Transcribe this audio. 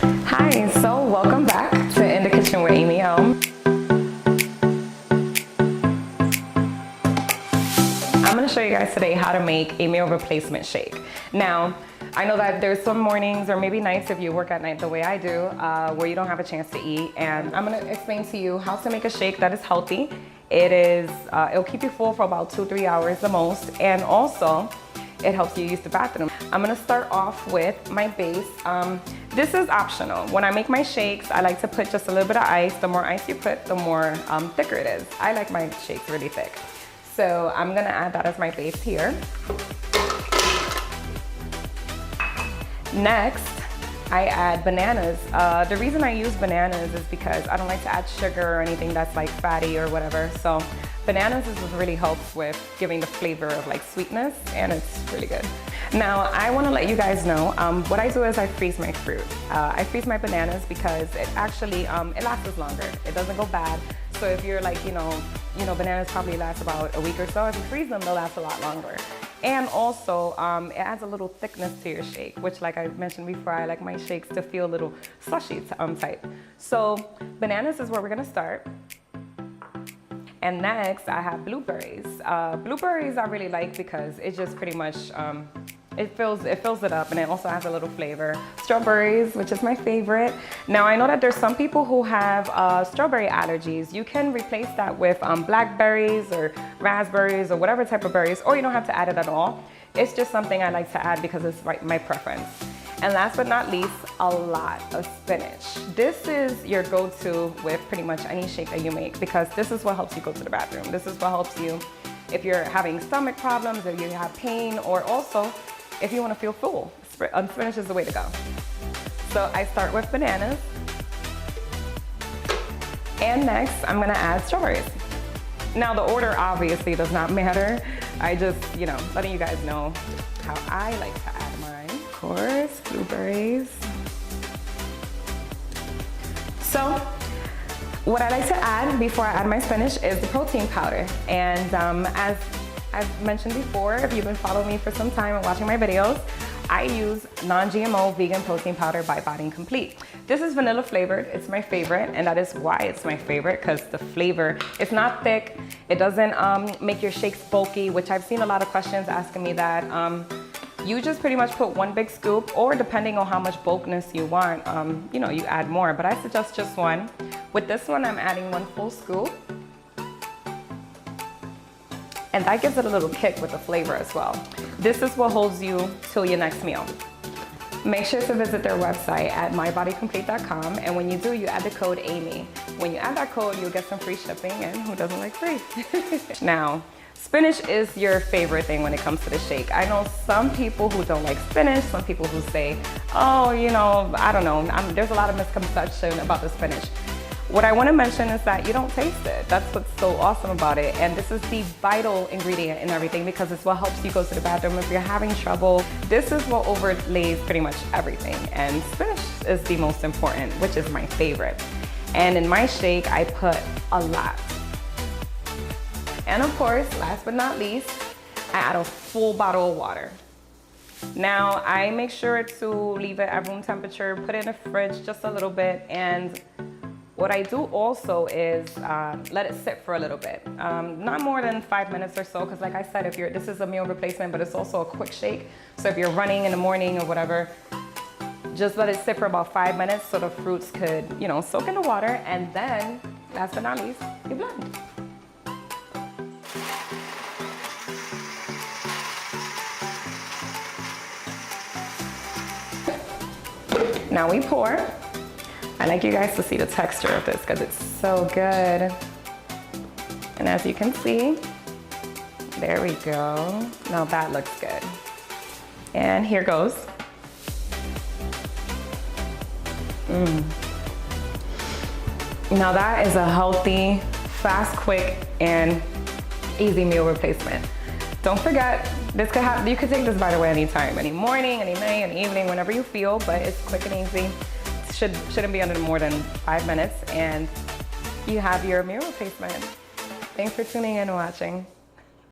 Hi, so welcome back to In the Kitchen with Aimee O. I'm going to show you guys today how to make a meal replacement shake. Now, I know that there's some mornings or maybe nights if you work at night the way I do, where you don't have a chance to eat, and I'm going to explain to you how to make a shake that is healthy. It'll keep you full for about 2-3 hours the most, and also it helps you use the bathroom. I'm gonna start off with my base. This is optional. When I make my shakes, I like to put just a little bit of ice. The more ice you put, the more thicker it is. I like my shakes really thick. So I'm gonna add that as my base here. Next, I add bananas. The reason I use bananas is because I don't like to add sugar or anything that's like fatty or whatever. So bananas really helps with giving the flavor of like sweetness, and it's really good. Now, I want to let you guys know, what I do is I freeze my fruit. I freeze my bananas because it actually, it lasts longer. It doesn't go bad. So if you're like, bananas probably last about a week or so. If you freeze them, they'll last a lot longer. And also, it adds a little thickness to your shake, which, like I mentioned before, I like my shakes to feel a little slushy type. So bananas is where we're gonna start. And next, I have blueberries. Blueberries I really like because it just pretty much, it fills it up, and it also has a little flavor. Strawberries, which is my favorite. Now, I know that there's some people who have strawberry allergies. You can replace that with blackberries or raspberries or whatever type of berries, or you don't have to add it at all. It's just something I like to add because it's my preference. And last but not least, a lot of spinach. This is your go-to with pretty much any shake that you make, because this is what helps you go to the bathroom. This is what helps you if you're having stomach problems, if you have pain, or also if you want to feel full. Spinach is the way to go. So I start with bananas. And next, I'm gonna add strawberries. Now, the order obviously does not matter. I just, letting you guys know how I like to add mine. Of course, blueberries. So, what I like to add before I add my spinach is the protein powder. And as I've mentioned before, if you've been following me for some time and watching my videos, I use non-GMO vegan protein powder by Body Complete. This is vanilla flavored. It's my favorite, and that is why it's my favorite, because the flavor, it's not thick. It doesn't make your shakes bulky, which I've seen a lot of questions asking me that. You just pretty much put one big scoop, or depending on how much bulkiness you want, you add more, but I suggest just one. With this one, I'm adding 1 full scoop. And that gives it a little kick with the flavor as well. This is what holds you till your next meal. Make sure to visit their website at mybodycomplete.com, and when you do, you add the code Aimee. When you add that code, you'll get some free shipping, and who doesn't like free? Now, spinach is your favorite thing when it comes to the shake. I know some people who don't like spinach, some people who say, oh, I don't know. There's a lot of misconception about the spinach. What I want to mention is that you don't taste it. That's what's so awesome about it. And this is the vital ingredient in everything, because it's what helps you go to the bathroom if you're having trouble. This is what overlays pretty much everything. And spinach is the most important, which is my favorite. And in my shake, I put a lot. And of course, last but not least, I add a full bottle of water. Now, I make sure to leave it at room temperature, put it in the fridge just a little bit, and what I do also is let it sit for a little bit. Not more than 5 minutes or so, because like I said, this is a meal replacement, but it's also a quick shake. So if you're running in the morning or whatever, just let it sit for about 5 minutes so the fruits could, soak in the water, and then, last but not least, you blend. Now we pour. I like you guys to see the texture of this because it's so good. And as you can see, there we go. Now that looks good. And here goes. Now that is a healthy, fast, quick, and easy meal replacement. Don't forget, you could take this, by the way, anytime, any morning, any night, any evening, whenever you feel, but it's quick and easy. Shouldn't be under more than 5 minutes, and you have your meal replacement. Thanks for tuning in and watching.